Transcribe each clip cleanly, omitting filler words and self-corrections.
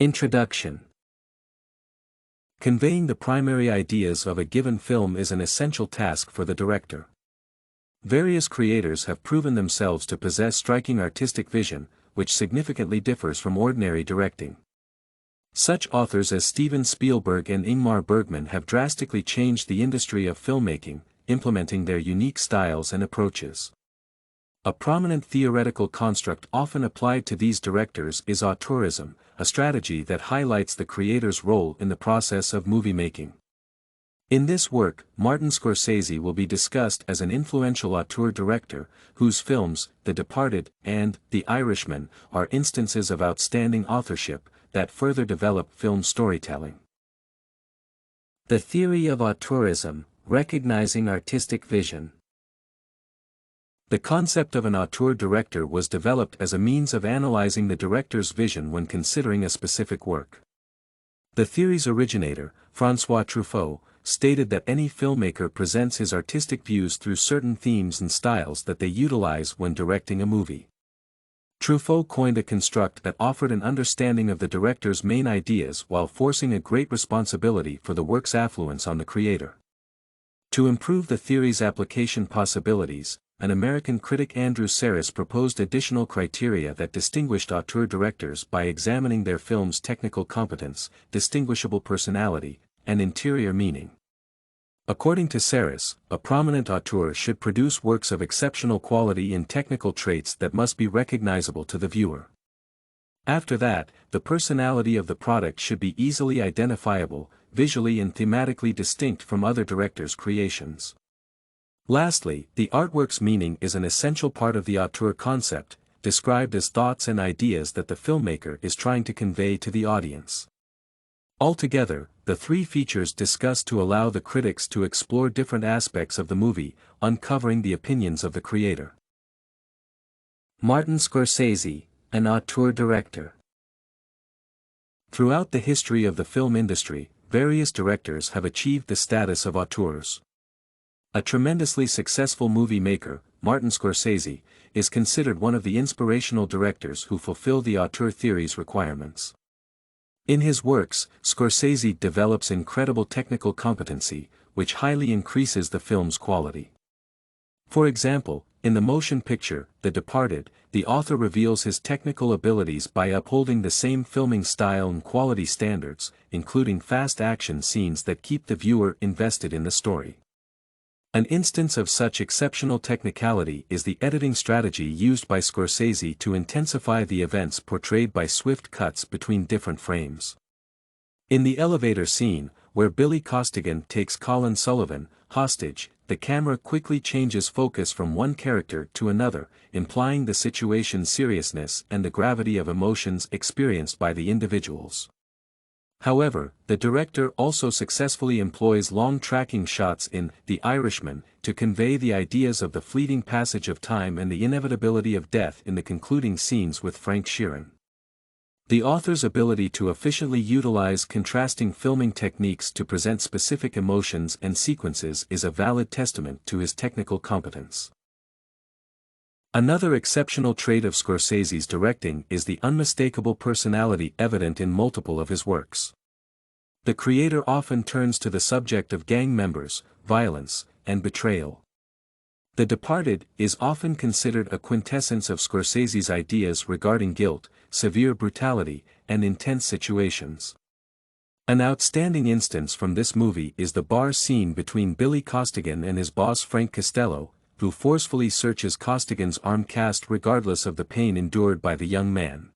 Introduction. Conveying the primary ideas of a given film is an essential task for the director. Various creators have proven themselves to possess striking artistic vision, which significantly differs from ordinary directing. Such authors as Steven Spielberg and Ingmar Bergman have drastically changed the industry of filmmaking, implementing their unique styles and approaches. A prominent theoretical construct often applied to these directors is auteurism, a strategy that highlights the creator's role in the process of movie making. In this work, Martin Scorsese will be discussed as an influential auteur director, whose films, The Departed and The Irishman, are instances of outstanding authorship that further develop film storytelling. The theory of auteurism, recognizing artistic vision. The concept of an auteur director was developed as a means of analyzing the director's vision when considering a specific work. The theory's originator, François Truffaut, stated that any filmmaker presents his artistic views through certain themes and styles that they utilize when directing a movie. Truffaut coined a construct that offered an understanding of the director's main ideas while forcing a great responsibility for the work's affluence on the creator. To improve the theory's application possibilities, an American critic Andrew Sarris proposed additional criteria that distinguished auteur directors by examining their film's technical competence, distinguishable personality, and interior meaning. According to Sarris, a prominent auteur should produce works of exceptional quality in technical traits that must be recognizable to the viewer. After that, the personality of the product should be easily identifiable, visually and thematically distinct from other directors' creations. Lastly, the artwork's meaning is an essential part of the auteur concept, described as thoughts and ideas that the filmmaker is trying to convey to the audience. Altogether, the three features discussed to allow the critics to explore different aspects of the movie, uncovering the opinions of the creator. Martin Scorsese, an auteur director. Throughout the history of the film industry, various directors have achieved the status of auteurs. A tremendously successful movie maker, Martin Scorsese, is considered one of the inspirational directors who fulfill the auteur theory's requirements. In his works, Scorsese develops incredible technical competency, which highly increases the film's quality. For example, in the motion picture, The Departed, the author reveals his technical abilities by upholding the same filming style and quality standards, including fast action scenes that keep the viewer invested in the story. An instance of such exceptional technicality is the editing strategy used by Scorsese to intensify the events portrayed by swift cuts between different frames. In the elevator scene, where Billy Costigan takes Colin Sullivan hostage, the camera quickly changes focus from one character to another, implying the situation's seriousness and the gravity of emotions experienced by the individuals. However, the director also successfully employs long tracking shots in The Irishman to convey the ideas of the fleeting passage of time and the inevitability of death in the concluding scenes with Frank Sheeran. The author's ability to efficiently utilize contrasting filming techniques to present specific emotions and sequences is a valid testament to his technical competence. Another exceptional trait of Scorsese's directing is the unmistakable personality evident in multiple of his works. The creator often turns to the subject of gang members, violence, and betrayal. The Departed is often considered a quintessence of Scorsese's ideas regarding guilt, severe brutality, and intense situations. An outstanding instance from this movie is the bar scene between Billy Costigan and his boss Frank Costello, who forcefully searches Costigan's arm cast regardless of the pain endured by the young man.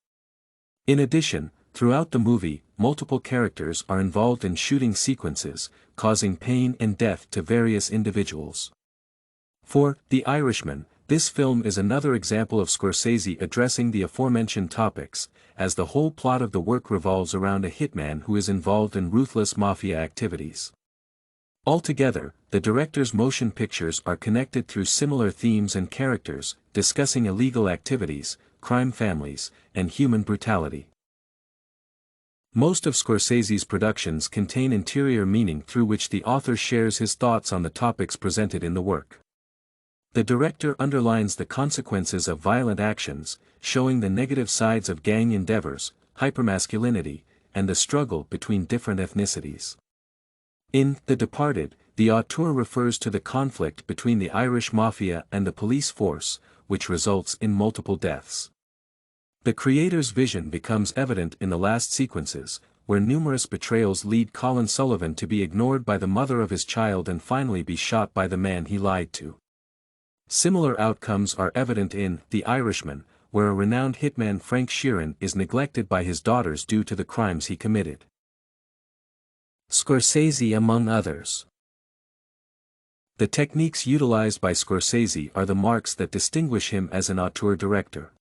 In addition, throughout the movie, multiple characters are involved in shooting sequences, causing pain and death to various individuals. For The Irishman, this film is another example of Scorsese addressing the aforementioned topics, as the whole plot of the work revolves around a hitman who is involved in ruthless mafia activities. Altogether, the director's motion pictures are connected through similar themes and characters, discussing illegal activities, crime families, and human brutality. Most of Scorsese's productions contain interior meaning through which the author shares his thoughts on the topics presented in the work. The director underlines the consequences of violent actions, showing the negative sides of gang endeavors, hypermasculinity, and the struggle between different ethnicities. In The Departed, the auteur refers to the conflict between the Irish mafia and the police force, which results in multiple deaths. The creator's vision becomes evident in the last sequences, where numerous betrayals lead Colin Sullivan to be ignored by the mother of his child and finally be shot by the man he lied to. Similar outcomes are evident in The Irishman, where a renowned hitman Frank Sheeran is neglected by his daughters due to the crimes he committed. Scorsese among others. The techniques utilized by Scorsese are the marks that distinguish him as an auteur director.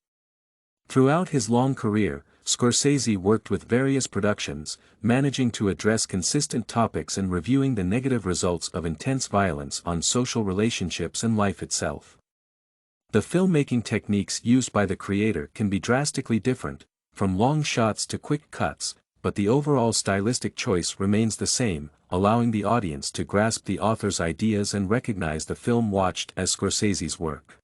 Throughout his long career, Scorsese worked with various productions, managing to address consistent topics and reviewing the negative results of intense violence on social relationships and life itself. The filmmaking techniques used by the creator can be drastically different, from long shots to quick cuts, but the overall stylistic choice remains the same, allowing the audience to grasp the author's ideas and recognize the film watched as Scorsese's work.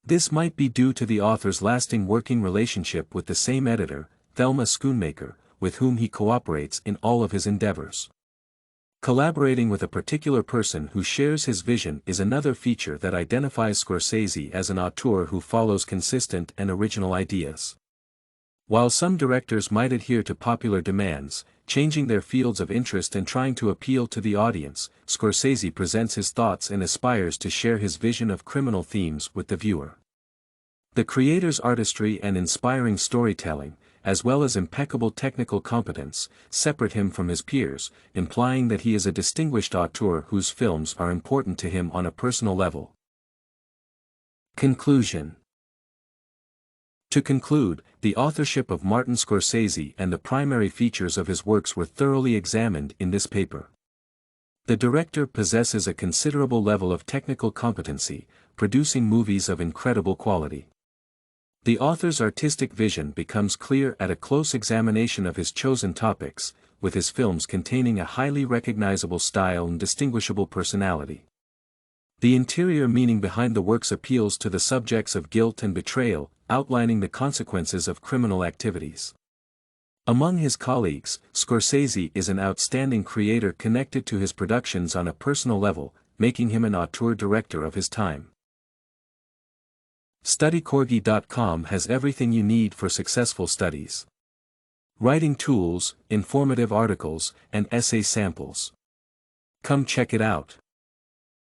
This might be due to the author's lasting working relationship with the same editor, Thelma Schoonmaker, with whom he cooperates in all of his endeavors. Collaborating with a particular person who shares his vision is another feature that identifies Scorsese as an auteur who follows consistent and original ideas. While some directors might adhere to popular demands, changing their fields of interest and trying to appeal to the audience, Scorsese presents his thoughts and aspires to share his vision of criminal themes with the viewer. The creator's artistry and inspiring storytelling, as well as impeccable technical competence, separate him from his peers, implying that he is a distinguished auteur whose films are important to him on a personal level. Conclusion. To conclude, the authorship of Martin Scorsese and the primary features of his works were thoroughly examined in this paper. The director possesses a considerable level of technical competency, producing movies of incredible quality. The author's artistic vision becomes clear at a close examination of his chosen topics, with his films containing a highly recognizable style and distinguishable personality. The interior meaning behind the works appeals to the subjects of guilt and betrayal, outlining the consequences of criminal activities. Among his colleagues, Scorsese is an outstanding creator connected to his productions on a personal level, making him an auteur director of his time. StudyCorgi.com has everything you need for successful studies. Writing tools, informative articles, and essay samples. Come check it out.